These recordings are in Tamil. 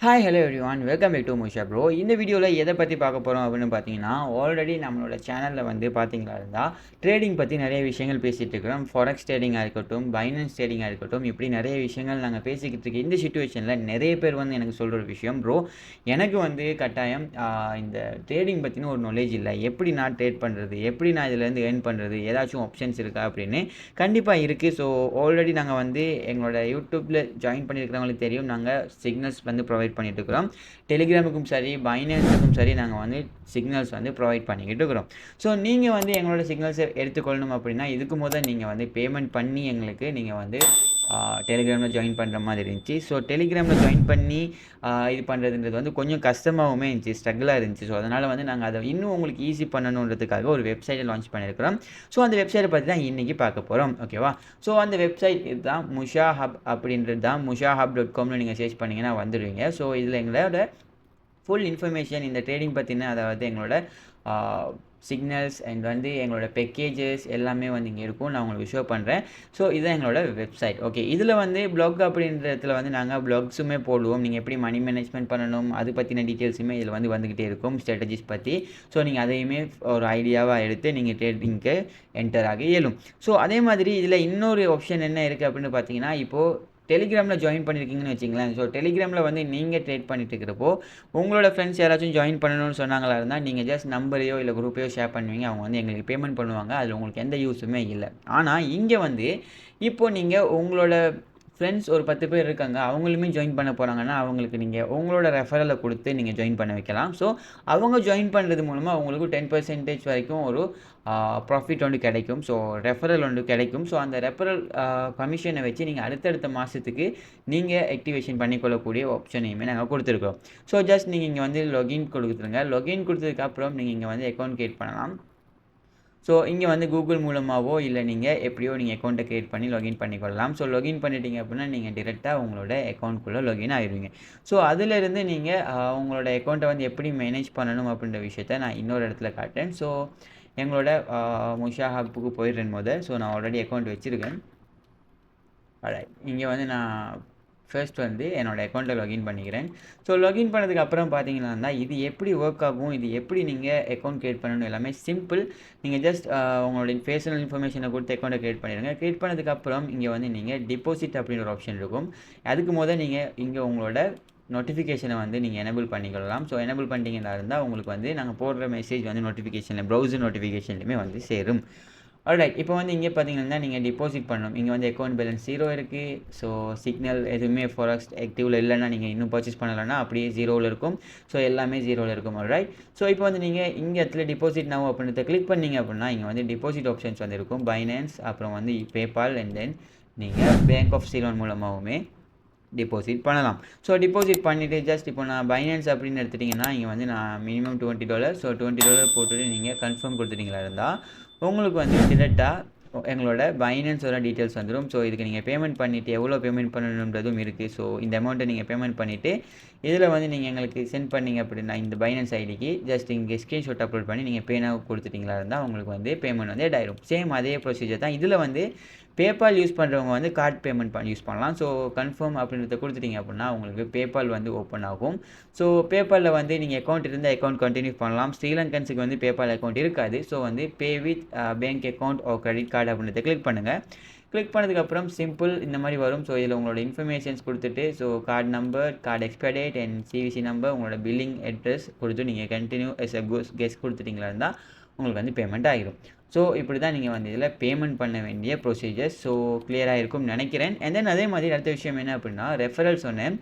Hi hello everyone welcome back to Musha bro. இந்த வீடியோவில் எதை பற்றி பார்க்க போகிறோம் அப்படின்னு பார்த்தீங்கன்னா, ஆல்ரெடி நம்மளோட சேனலில் வந்து பார்த்தீங்களா இருந்தால் ட்ரேடிங் பற்றி நிறைய விஷயங்கள் பேசிகிட்டு இருக்கிறோம். ஃபாரெக்ஸ் ட்ரேடிங்காக இருக்கட்டும், பைனான்ஸ் ட்ரேடிங்காக இருக்கட்டும், இப்படி நிறைய விஷயங்கள் நாங்கள் பேசிக்கிட்டு இருக்க இந்த சுச்சுவேஷனில் நிறைய பேர் வந்து எனக்கு சொல்கிற ஒரு விஷயம், ப்ரோ எனக்கு வந்து கட்டாயம் இந்த ட்ரேடிங் பற்றின ஒரு நாலேஜ் இல்லை, எப்படி நான் ட்ரேட் பண்ணுறது, எப்படி நான் இதிலேருந்து ஏர்ன் பண்ணுறது, ஏதாச்சும் ஆப்ஷன்ஸ் இருக்கா அப்படின்னு. கண்டிப்பாக இருக்குது. ஸோ ஆல்ரெடி நாங்கள் வந்து எங்களோட யூடியூப்பில் ஜாயின் பண்ணியிருக்கிறவங்களுக்கு தெரியும், நாங்கள் சிக்னல்ஸ் வந்து ப்ரொவைட் பண்ணிட்டு இருக்கிறோம். டெலிகிராமுக்கும் சரி, பைனான்ஸுக்கும் சரி, நாங்கள் வந்து சிக்னல்ஸ் வந்து ப்ரொவைட் பண்ணிக்கிட்டு இருக்கிறோம். ஸோ நீங்கள் வந்து எங்களோட சிக்னல்ஸை எடுத்துக்கொள்ளணும் அப்படின்னா, இதுக்கு முதல் நீங்கள் வந்து பேமெண்ட் பண்ணி எங்களுக்கு நீங்கள் வந்து டெலிகிராமில் ஜாயின் பண்ணுற மாதிரி இருந்துச்சு. ஸோ டெலிகிராமில் ஜாயின் பண்ணி இது பண்ணுறதுன்றது வந்து கொஞ்சம் கஷ்டமாகவுமே இருந்துச்சு, ஸ்ட்ரகிளாக இருந்துச்சு. ஸோ அதனால் வந்து நாங்கள் அதை இன்னும் உங்களுக்கு ஈஸி பண்ணணுன்றதுக்காக ஒரு வெப்சைட்டை லான்ச் பண்ணியிருக்கிறோம். ஸோ அந்த வெப்சைட்டை பற்றி தான் இன்றைக்கி பார்க்க போகிறோம், ஓகேவா? ஸோ அந்த வெப்சைட் இதுதான், முஷா ஹப் அப்படின்றது தான். mushahub.comனு நீங்கள் சர்ச் பண்ணிங்கன்னா வந்துடுவீங்க. ஸோ இதில் எங்களோட ஃபுல் இன்ஃபர்மேஷன் இந்த ட்ரேடிங் பற்றின, அதாவது எங்களோட சிக்னல்ஸ் அண்ட் வந்து எங்களோட பேக்கேஜஸ் எல்லாமே வந்து இங்கே இருக்கும். நான் உங்களுக்கு ஷோ பண்ணுறேன். ஸோ இதுதான் எங்களோட வெப்சைட். ஓகே, இதில் வந்து ப்ளாக் அப்படின்றதுல வந்து நாங்கள் ப்ளாக்ஸுமே போடுவோம். நீங்கள் எப்படி மணி மேனேஜ்மெண்ட் பண்ணணும் அது பற்றின டீட்டெயில்ஸுமே இதில் வந்து வந்துக்கிட்டே இருக்கும், ஸ்ட்ராட்டஜிஸ் பற்றி. ஸோ நீங்கள் அதையுமே ஒரு ஐடியாவாக எடுத்து நீங்கள் ட்ரேடிங்க்கு என்டர் ஆக இயலும். ஸோ அதே மாதிரி இதில் இன்னொரு ஆப்ஷன் என்ன இருக்குது அப்படின்னு பார்த்தீங்கன்னா, இப்போது டெலிகிராமில் ஜாயின் பண்ணியிருக்கீங்கன்னு வச்சிங்களேன். ஸோ டெலிகிராமில் வந்து நீங்கள் ட்ரேட் பண்ணிட்டு இருக்கிறப்போ உங்களோட ஃப்ரெண்ட்ஸ் யாராச்சும் ஜாயின் பண்ணணும்னு சொன்னாங்களா இருந்தால், நீங்கள் ஜஸ்ட் நம்பரையோ இல்லை குரூப்பையோ ஷேர் பண்ணுவீங்க. அவங்க வந்து எங்களுக்கு பேமெண்ட் பண்ணுவாங்க. அதில் உங்களுக்கு எந்த யூஸுமே இல்லை. ஆனால் இங்கே வந்து இப்போது நீங்கள் உங்களோட ஃப்ரெண்ட்ஸ் ஒரு 10 பேர் இருக்காங்க, அவங்களுமே ஜாயின் பண்ண போகிறாங்கன்னா, அவங்களுக்கு நீங்கள் உங்களோட ரெஃபரலை கொடுத்து நீங்கள் ஜாயின் பண்ண வைக்கலாம். ஸோ அவங்க ஜாயின் பண்ணுறது மூலமாக உங்களுக்கு 10% வரைக்கும் ஒரு ப்ராஃபிட் ஒன்று கிடைக்கும். ஸோ ரெஃபரல் ஒன்று கிடைக்கும். ஸோ அந்த ரெஃபரல் கமிஷனை வச்சு நீங்கள் அடுத்தடுத்த மாதத்துக்கு நீங்கள் ஆக்டிவேஷன் பண்ணிக்கொள்ளக்கூடிய ஆப்ஷனையுமே நாங்கள் கொடுத்துருக்கோம். ஸோ ஜஸ்ட் நீங்கள் இங்கே வந்து லொகின் கொடுத்துருங்க. லொகின் கொடுத்ததுக்கப்புறம் நீங்கள் இங்கே வந்து அக்கௌண்ட் கிரியேட் பண்ணலாம். ஸோ இங்கே வந்து கூகுள் மூலமாகவோ இல்லை நீங்கள் எப்படியோ நீங்கள் அக்கௌண்ட்டை க்ரியேட் பண்ணி லாகின் பண்ணிக்கொள்ளலாம். ஸோ லாகின் பண்ணிட்டீங்க அப்படின்னா நீங்கள் டிரெக்டாக உங்களோட அக்கௌண்ட்குள்ளே லாகின் ஆகிடுவீங்க. ஸோ அதிலிருந்து நீங்கள் உங்களோட அக்கௌண்ட்டை வந்து எப்படி மேனேஜ் பண்ணணும் அப்படின்ற விஷயத்த நான் இன்னொரு இடத்துல காட்டுறேன். ஸோ எங்களோட முஷா ஹப்புக்கு போயிடுறேன் முதல். ஸோ நான் ஆல்ரெடி அக்கௌண்ட் வச்சுருக்கேன். இங்கே வந்து நான் ஃபர்ஸ்ட் வந்து என்னோடய அக்கௌண்ட்டை லாகின் பண்ணிக்கிறேன். ஸோ லாகின் பண்ணதுக்கு அப்புறம் பார்த்தீங்கன்னா, இது எப்படி ஒர்க் ஆகும், இது எப்படி நீங்கள் அக்கௌண்ட் க்ரியேட் பண்ணணும், எல்லாமே சிம்பிள். நீங்கள் ஜஸ்ட் உங்களுடைய பர்சனல் இன்ஃபர்மேஷனை கொடுத்து அக்கௌண்ட்டை க்ரியேட் பண்ணிடுங்க. க்ரியேட் பண்ணதுக்கப்புறம் இங்கே வந்து நீங்கள் டிபாசிட் அப்படின்ற ஒரு ஆப்ஷன் இருக்கும். அதுக்கு முதல் நீங்கள் இங்கே உங்களோட நோட்டிஃபிகேஷனை வந்து நீங்கள் எனேபிள் பண்ணிக்கொள்ளலாம். ஸோ எனேபிள் பண்ணிட்டீங்கன்னா இருந்தால் உங்களுக்கு வந்து நாங்கள் போடுற மெசேஜ் வந்து நோட்டிஃபிகேஷனில் ப்ரௌசர் நோட்டிஃபிகேஷன்லையுமே வந்து சேரும். ஆல்ரைட், இப்போ வந்து இங்கே பார்த்தீங்கன்னா நீங்கள் டிபாசிட் பண்ணணும். இங்கே வந்து அக்கௌண்ட் பேலன்ஸ் 0 இருக்குது. ஸோ சிக்னல் எதுவுமே ஃபாரெக்ஸ் ஆக்டிவில் இல்லைன்னா, நீங்கள் இன்னும் பர்ச்சேஸ் பண்ணலைன்னா அப்படியே 0வில் இருக்கும். ஸோ எல்லாமே 0வில் இருக்கும். ஆல்ரைட், ஸோ இப்போ வந்து நீங்கள் இங்கே இடத்துல டிபாசிட் நவ் அப்படின்றத கிளிக் பண்ணிங்க அப்படின்னா இங்கே வந்து டிபாசிட் ஆப்ஷன்ஸ் வந்து இருக்கும். பைனான்ஸ், அப்புறம் வந்து பேபால், அண்ட் தென் நீங்கள் பேங்க் ஆஃப் சீலோன் மூலமாகவுமே டிபாசிட் பண்ணலாம். ஸோ டிபாசிட் பண்ணிவிட்டு ஜஸ்ட் இப்போ நான் பைனான்ஸ் அப்படின்னு எடுத்துட்டிங்கன்னா இங்கே வந்து நான் மினிமம் $20. ஸோ $20 போட்டுட்டு நீங்கள் கன்ஃபார்ம் கொடுத்துட்டீங்களா இருந்தால் உங்களுக்கு வந்து டிரெக்டாக எங்களோட பைனான்ஸோட டீட்டெயில்ஸ் வந்துடும். ஸோ இதுக்கு நீங்கள் பேமெண்ட் பண்ணிவிட்டு எவ்வளோ பேமெண்ட் பண்ணணுன்றதும் இருக்குது. ஸோ இந்த அமௌண்ட்டை நீங்கள் பேமெண்ட் பண்ணிவிட்டு இதில் வந்து நீங்கள் எங்களுக்கு சென்ட் பண்ணிங்க அப்படின்னா இந்த பைனான்ஸ் ஐடிக்கு ஜஸ்ட் இங்கே ஸ்க்ரீன்ஷாட் அப்லோட் பண்ணி நீங்கள் பேனாக கொடுத்துட்டிங்களா இருந்தால் உங்களுக்கு வந்து பேமெண்ட் வந்து ஆட் ஆயிடும். சேம் அதே ப்ரொசீஜர் தான். இதில் வந்து பேபால் யூஸ் பண்ணுறவங்க வந்து கார்டு பேமெண்ட் யூஸ் பண்ணலாம். ஸோ கன்ஃபார்ம் அப்படின்றத கொடுத்துட்டிங்க அப்படின்னா உங்களுக்கு பேபால் வந்து ஓப்பன் ஆகும். ஸோ பேபாலில் வந்து நீங்கள் அக்கௌண்ட் இருந்தால் அக்கௌண்ட் கண்டினியூ பண்ணலாம். ஸ்ரீலங்கன்ஸுக்கு வந்து பேபால் அக்கௌண்ட் இருக்காது. ஸோ வந்து pay with bank account or credit card அப்படின்றத கிளிக் பண்ணுங்கள். கிளிக் பண்ணதுக்கப்புறம் சிம்பிள் இந்த மாதிரி வரும். ஸோ இதில் உங்களோட இன்ஃபர்மேஷன்ஸ் கொடுத்துட்டு, so card number, card expire date and CVC number, உங்களோட பில்லிங் அட்ரஸ் கொடுத்து நீங்கள் கண்டினியூ எஸ் எ கெஸ்ட் கொடுத்துட்டிங்களா இருந்தால் உங்களுக்கு வந்து பேமெண்ட் ஆகிடும். ஸோ இப்படி தான் நீங்கள் வந்து இதில் பேமெண்ட் பண்ண வேண்டிய ப்ரொசீஜர்ஸ். ஸோ கிளியராக இருக்கும்னு நினைக்கிறேன். அண்ட் தென் அதே மாதிரி அடுத்த விஷயம் என்ன அப்படின்னா, ரெஃபரல் சொன்னேன்.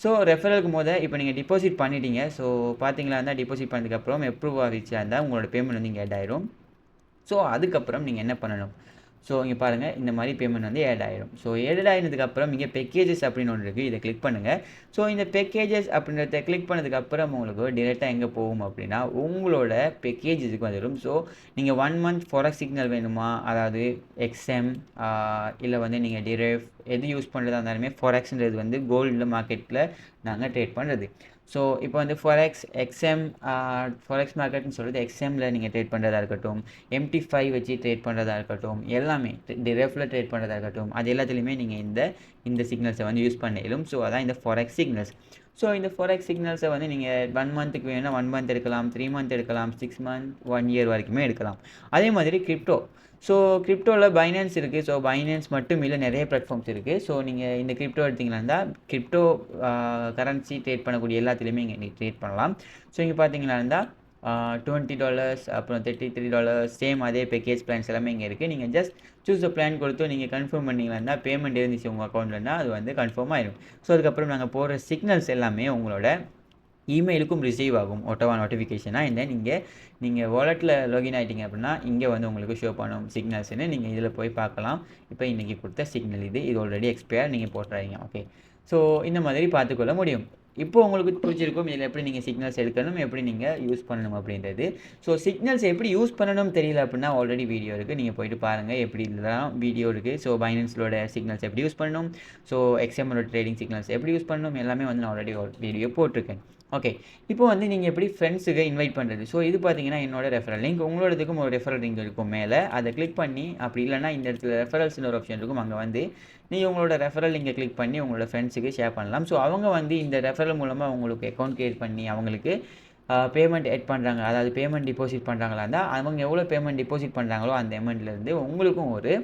ஸோ ரெஃபரலுக்கு இப்போ நீங்கள் டிபாசிட் பண்ணிட்டீங்க. ஸோ பார்த்தீங்களா இருந்தால் டிபாசிட் பண்ணதுக்கப்புறம் அப்ரூவ் ஆகிடுச்சா இருந்தால் உங்களோட பேமெண்ட் வந்து இங்கே ஆட் ஆயிடும். ஸோ அதுக்கப்புறம் நீங்கள் என்ன பண்ணணும், ஸோ இங்கே பாருங்கள் இந்த மாதிரி பேமெண்ட் வந்து ஆட் ஆகிடும். ஸோ ஆட் ஆகினதுக்கப்புறம் இங்கே பேக்கேஜஸ் அப்படின்னு ஒன்று இருக்குது, இதை கிளிக் பண்ணுங்கள். ஸோ இந்த பேக்கேஜஸ் அப்படின்றத கிளிக் பண்ணதுக்கப்புறம் உங்களுக்கு டிரெக்டாக எங்கே போகும் அப்படின்னா உங்களோட பேக்கேஜஸுக்கு வந்துடும். ஸோ நீங்கள் 1 month ஃபாரெக்ஸ் சிக்னல் வேணுமா, அதாவது எக்ஸ்எம் இல்லை வந்து நீங்கள் டிரைவ் எது யூஸ் பண்ணுறதா இருந்தாலுமே, ஃபாரெக்ஸ்ன்றது வந்து கோல்டில் மார்க்கெட்டில் நாங்கள் ட்ரேட் பண்ணுறது. ஸோ இப்போ வந்து ஃபாரெக்ஸ் எக்ஸ்எம் ஃபாரெக்ஸ் மார்க்கெட்னு சொல்கிறது எக்ஸ்எம்மில் நீங்கள் ட்ரேட் பண்ணுறதா இருக்கட்டும், MT5 வச்சு ட்ரேட் பண்ணுறதா இருக்கட்டும், எல்லாமே டிரெஃப்டில் ட்ரேட் பண்ணுறதா இருக்கட்டும், அது எல்லாத்துலேயுமே நீங்கள் இந்த சிக்னல்ஸை வந்து யூஸ் பண்ண இயலும். ஸோ அதான் இந்த ஃபாரெக்ஸ் சிக்னல்ஸ். ஸோ இந்த ஃபாரெக்ஸ் சிக்னல்ஸை வந்து நீங்கள் 1 மந்த்துக்கு வேணும்னா 1 மந்த் எடுக்கலாம், 3 மந்த் எடுக்கலாம், 6 மந்த், 1 இயர் வரைக்குமே எடுக்கலாம். அதே மாதிரி கிரிப்டோ. ஸோ கிரிப்டோவில் பைனான்ஸ் இருக்குது. ஸோ பைனான்ஸ் மட்டும் இல்லை, நிறைய பிளாட்ஃபார்ம்ஸ் இருக்குது. ஸோ நீங்கள் இந்த கிரிப்டோ எடுத்திங்கன்னா கிரிப்டோ கரன்சி ட்ரேட் பண்ணக்கூடிய எல்லாத்துலேயுமே இங்கே நீங்கள் ட்ரேட் பண்ணலாம். ஸோ இங்கே பார்த்தீங்கன்னா இருந்தால் $20 அப்புறம் $33 சேம் அதே பேக்கேஜ் பிளான்ஸ் எல்லாமே இங்கே இருக்குது. நீங்கள் ஜஸ்ட் சூஸ் த பிளான் கொடுத்து நீங்கள் கன்ஃபார்ம் பண்ணிங்கன்னா பேமெண்ட் இருந்துச்சு உங்கள் அக்கௌண்ட்லன்னா அது வந்து கன்ஃபார்ம் ஆயிடும். ஸோ அதுக்கப்புறம் நாங்கள் போடுற சிக்னல்ஸ் எல்லாமே உங்களோட இமெயிலுக்கும் ரிசீவ் ஆகும் ஒட்டவா நோட்டிஃபிகேஷனாக. இந்த நீங்கள் வாலெட்டில் லாகின் ஆகிட்டீங்க அப்படின்னா இங்கே வந்து உங்களுக்கு ஷோ பண்ணும் சிக்னல்ஸ்னு. நீங்கள் இதில் போய் பார்க்கலாம். இப்போ இன்றைக்கி கொடுத்த சிக்னல் இது ஆல்ரெடி எக்ஸ்பயர், நீங்கள் போட்டுறாதீங்க. ஓகே, ஸோ இந்த மாதிரி பார்த்துக்கொள்ள முடியும். இப்போ உங்களுக்கு பிடிச்சிருக்கும் இதில் எப்படி நீங்கள் சிக்னல்ஸ் எடுக்கணும், எப்படி நீங்கள் யூஸ் பண்ணணும் அப்படின்றது. ஸோ சிக்னல்ஸ் எப்படி யூஸ் பண்ணணும் தெரியல அப்படின்னா ஆல்ரெடி வீடியோ இருக்குது, நீங்கள் போய்ட்டு பாருங்கள். எப்படி இதெல்லாம் வீடியோ இருக்குது. ஸோ பைனான்ஸோட சிக்னல்ஸ் எப்படி யூஸ் பண்ணணும், ஸோ எக்ஸ்எம்மோட ட்ரேடிங் சிக்னல்ஸ் எப்படி யூஸ் பண்ணணும், எல்லாமே வந்து நான் ஆல்ரெடி வீடியோ போட்டிருக்கேன். ஓகே, இப்போ வந்து நீங்கள் எப்படி ஃப்ரெண்ட்ஸுக்கு இன்வைட் பண்ணுறது. ஸோ இது பார்த்தீங்கன்னா என்னோட ரெஃபரல் லிங்க். உங்களோடதுக்கும் ஒரு ரெஃபரல் லிங்க் இருக்கும் மேலே, அதை கிளிக் பண்ணி, அப்படி இல்லைனா இந்த இடத்துல ரெஃபரல்ஸ்னு ஒரு ஆப்ஷன் இருக்கும், அங்கே வந்து நீங்கள் உங்களோட ரெஃபரல் லிங்கை கிளிக் பண்ணி உங்களோட ஃப்ரெண்ட்ஸுக்கு ஷேர் பண்ணலாம். ஸோ அவங்க வந்து இந்த ரெஃபரல் மூலமாக உங்களுக்கு அக்கௌண்ட் கிரியேட் பண்ணி அவங்களுக்கு பேமெண்ட் எட் பண்ணுறாங்க, அதாவது பேமெண்ட் டிபாசிட் பண்ணுறாங்களா இருந்தால் அவங்க எவ்வளோ பேமெண்ட் டிபாசிட் பண்ணுறாங்களோ அந்த அமௌண்ட்லேருந்து உங்களுக்கும் ஒரு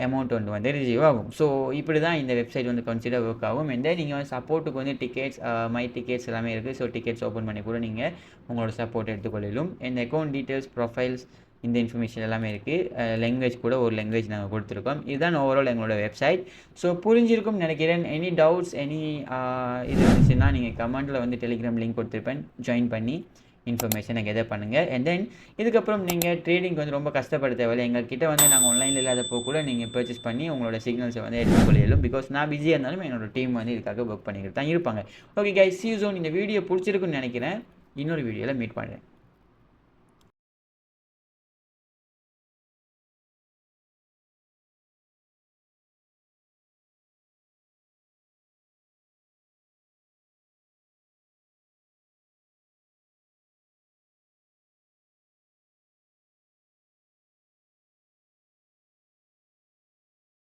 அமௌண்ட் வந்து ரிசீவ் ஆகும். ஸோ இப்படி தான் இந்த வெப்சைட் வந்து கன்சிடர் ஒர்க் ஆகும். அண்ட் தென் நீங்கள் வந்து சப்போர்ட்டுக்கு வந்து டிக்கெட்ஸ், மை டிக்கெட்ஸ் எல்லாமே இருக்குது. ஸோ டிக்கெட்ஸ் ஓப்பன் பண்ணி கூட நீங்கள் உங்களோட சப்போர்ட் எடுத்துக்கொள்ளும். இந்த அக்கௌண்ட் டீட்டெயில்ஸ், ப்ரொஃபைல்ஸ், இந்த இன்ஃபர்மேஷன் எல்லாமே இருக்குது. லாங்குவேஜ் கூட ஒரு லாங்குவேஜ் நாங்கள் கொடுத்துருக்கோம். இதுதான் ஓவரால் எங்களோட வெப்சைட். ஸோ புரிஞ்சிருக்கும் நினைக்கிறேன். எனி டவுட்ஸ், இது இருந்துச்சுன்னா நீங்கள் கமெண்ட்டில் வந்து டெலிகிராம் லிங்க் கொடுத்துருப்பேன், ஜாயின் பண்ணி இன்ஃபர்மேஷனை கெதர் பண்ணுங்கள். அண்ட் தென் இதுக்கப்புறம் நீங்கள் ட்ரேடிங் வந்து ரொம்ப கஷ்டப்பட தேவையில்லை. எங்கள்கிட்ட வந்து நாங்கள் ஆன்லைனில் இல்லாதப்போ கூட நீங்கள் பர்ச்சேஸ் பண்ணி உங்களோட சிக்னல்ஸை வந்து எடுத்துக்கொள்ளும். பிகாஸ் நான் பிஸியாக இருந்தாலும் என்னோட டீம் வந்து இதுக்காக ஒர்க் பண்ணிக்கிட்டு தான் இருப்பாங்க. Okay guys, see you soon. இந்த வீடியோ பிடிச்சிருக்குன்னு நினைக்கிறேன். இன்னொரு வீடியோவில் மீட் பண்ணுறேன்.